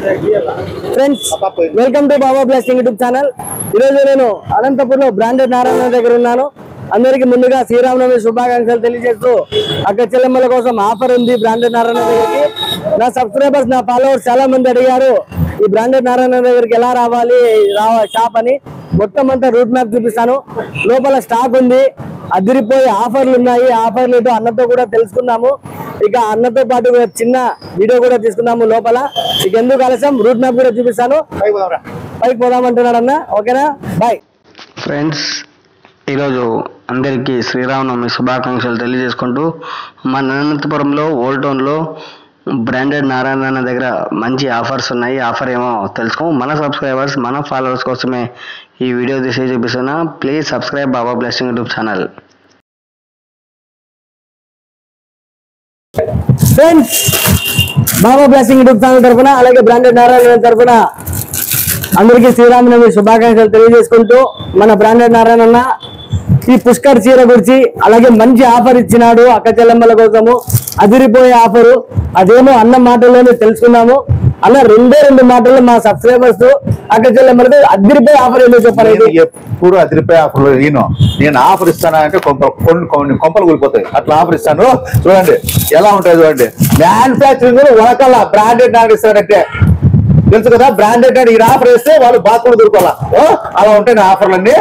Friends welcome to Baba blasting YouTube channel. ఈరోజు నేను అనంతపురంలో బ్రాండెడ్ నారాయణ దగ్గర ఉన్నాను. అందరికి ముందుగా శ్రీరామనవమి శుభాకాంక్షలు తెలియజేస్తూ అక్క చెల్లెమ్మల కోసం ఆఫర్ ఉంది బ్రాండెడ్ నారాయణ దగ్గరికి. నా సబ్స్క్రైబర్స్ నా ఫాలోవర్స్ చాలా మంది అడిగారు ఈ బ్రాండెడ్ నారాయణ దగ్గరికి ఎలా రావాలి షాప్ అని. మొత్తం అంతా రూట్ మ్యాప్ చూపిస్తాను. లోపల స్టాక్ ఉంది, అదిరిపోయే ఆఫర్లు ఉన్నాయి. ఆఫర్లు ఏంటో అన్నతో కూడా తెలుసుకుందాము. ఇక అన్నతో పాటు చిన్న వీడియో కూడా తీసుకుందాము లోపల. ఇక ఎందుకు ఆలస్యం, రూట్ మ్యాప్ కూడా చూపిస్తాను. పైకి పోదామంటున్నాడు అన్న. ఓకేనా, బాయ్ ఫ్రెండ్స్. ఈరోజు అందరికీ శ్రీరామనవమి శుభాకాంక్షలు తెలియజేసుకుంటూ మన అనంతపురంలో ఓల్డ్ టౌన్లో బ్రాండెడ్ నారాయణ దగ్గర మంచి ఆఫర్స్ ఉన్నాయి. ఆఫర్ ఏమో తెలుసుకో. మన సబ్స్క్రైబర్స్ మన ఫాలోవర్స్ కోసమే ఈ వీడియో తీసి చూపిస్తున్నా. Please subscribe Baba blessing YouTube channel. Friends, Baba blessing YouTube channel తరఫున అలాగే బ్రాండెడ్ నారాయణ తరఫున అందరికీ శ్రీరామనవమి శుభాకాంక్షలు తెలియజేసుకుంటూ మన బ్రాండెడ్ నారాయణ ఈ పుష్కర్ చీర గురించి అలాగే మంచి ఆఫర్ ఇచ్చినాడు అక్క చెల్లెమ్మల కోసము. అదిరిపోయే ఆఫరు. అదేమో అన్న మాటల్లోనే తెలుసుకున్నాము. అలా రెండు మాటల్లో మా సబ్స్క్రైబర్స్ అక్క చెల్లెమ్మలకు అదిరిపోయే ఆఫర్ ఏదో చెప్పలేదు. ఎప్పుడు అదిరిపోయే ఆఫర్ నేను ఆఫర్ ఇస్తానా అంటే కొన్ని కొంపలు కూలిపోతాయి. అట్లా ఆఫర్ ఇస్తాను. చూడండి ఎలా ఉంటుంది చూడండి. మ్యానుఫ్యాక్చరింగ్ వనకాల బ్రాండెడ్ నాడు ఇస్తారంటే తెలుసు కదా. బ్రాండెడ్ ఈ ఆఫర్ వేస్తే వాళ్ళు బాత్రూమ్ దొరుకోవాలా. అలా ఉంటాయి నా ఆఫర్లన్నీ.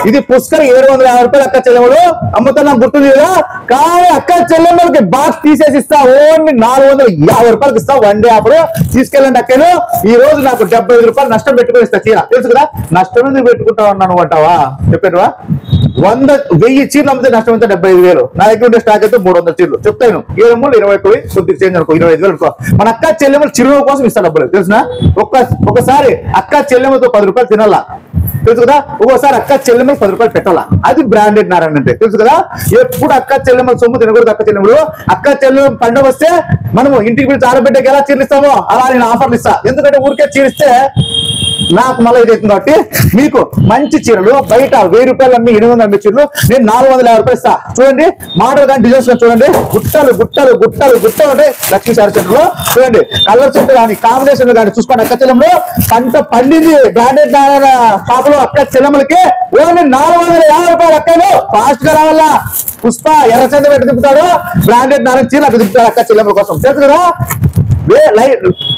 ఇది పుష్కర్ 750 రూపాయలు అక్క చెల్లెమ్మలు అమ్ముతున్నా, గుర్తుంది కదా. కానీ అక్క చెల్లెమ్మలకి బాక్స్ తీసేసి ఇస్తా. ఓన్లీ 450 రూపాయలకి ఇస్తా. One day offer. తీసుకెళ్ళండి అక్కను. ఈ రోజు నాకు 75 రూపాయలు నష్టం పెట్టుకుని ఇస్తా చీర. తెలుసు కదా. నష్టం ఎందుకు పెట్టుకుంటావు అన్నాను అంటావా? చెప్పానువా. 1000 చీరలు అమ్మితే నష్టం అంతా 75,000. నా దగ్గర ఉండే స్టాక్ అయితే 300 చీరలు. చెప్తాను 20 కొద్దిగా చేంజ్ అనుకో 25,000 అనుకో. మన అక్క చెల్లెమ్మలు చిరునవ్వు కోసం ఇస్తా డబ్బులు. తెలుసునా. ఒకసారి అక్క చెల్లెమ్మతో 10 రూపాయలు తినాలా. తెలుసు కదా. ఒక్కోసారి అక్క చెల్లెమ్మలు 10 రూపాయలు పెట్టాలా. అది బ్రాండెడ్ నారాయణ అంటే. తెలుసు కదా. ఎప్పుడు అక్క చెల్లెమ్మల సొమ్ము తినకూడదు. అక్క చెల్లెమ్మలు పండుగ వస్తే మనము ఇంటికి పిలిచి ఆడబిడ్డకి ఎలా చీరిస్తామో అలా నేను ఆఫర్లు ఇస్తా. ఎందుకంటే ఊరికే చీరిస్తే నాకు మళ్ళీ ఇది అవుతుంది. కాబట్టి మీకు మంచి చీరలు బయట 1000 రూపాయలు అమ్మి 800 అమ్మే చీరలు నేను 450 రూపాయలు ఇస్తా. చూడండి మోడల్ కానీ డిజైన్స్ చూడండి. గుట్టలు గుట్టలు గుట్టలు గుట్టలు ఉంటాయి లక్ష్మీ సారీ సెంటర్ లో. చూడండి కలర్ సెట్ కానీ కాంబినేషన్ కానీ చూసుకోండి. అక్క చెల్లెమ్మలు పంట పండింది బ్రాండెడ్ షాప్ లో అక్క చెల్లెమ్మలకి ఓన్లీ 450 రూపాయలు. అక్కలు ఫాస్ట్ గా రావాలా. పుష్ప ఎర్రచంద పెట్టి దింపుతాడు. బ్రాండెడ్ నారాయణ చీర అక్కడ దింపుతాడు అక్క చెల్లెమ్మల కోసం. తెలుసు కదా.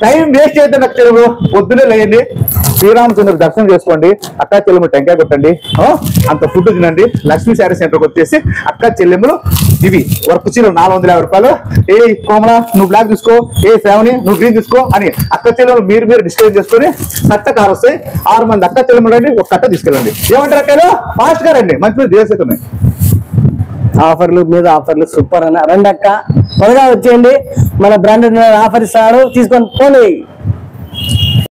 టైం వేస్ట్ అయితే అక్క చెల్లెమ్మలు పొద్దునే లేయండి, శ్రీరామచంద్ర దర్శనం చేసుకోండి, అక్క చెల్లెమ్మలు టెంకాయ కొట్టండి, అంత ఫుడ్ తినండి. లక్ష్మీ శారీ సెంటర్కి వచ్చేసి అక్క చెల్లెమ్మలు ఇవి వర్క్ చీరలు 450 రూపాయలు. ఏ కోమల నువ్వు బ్లాక్ తీసుకో, ఏ శ్రావణి నువ్వు గ్రీన్ తీసుకో అని అక్క చెల్లెమ్మలు మీరు డిస్కస్ చేసుకుని కట్ట కారు వస్తాయి. 6 మంది అక్క చెల్లెమ్మలు రండి, ఒక కట్ట తీసుకెళ్ళండి. ఏమంటారు అక్కలు? ఫాస్ట్ గా రండి, మంచి చేసేస్తున్నాయి. ఆఫర్లు మీద ఆఫర్లు సూపర్ అన్న. రండి అక్క, త్వరగా వచ్చేయండి. మన బ్రాండెడ్ ఆఫర్ ఇస్తారు, తీసుకొని పోనీ.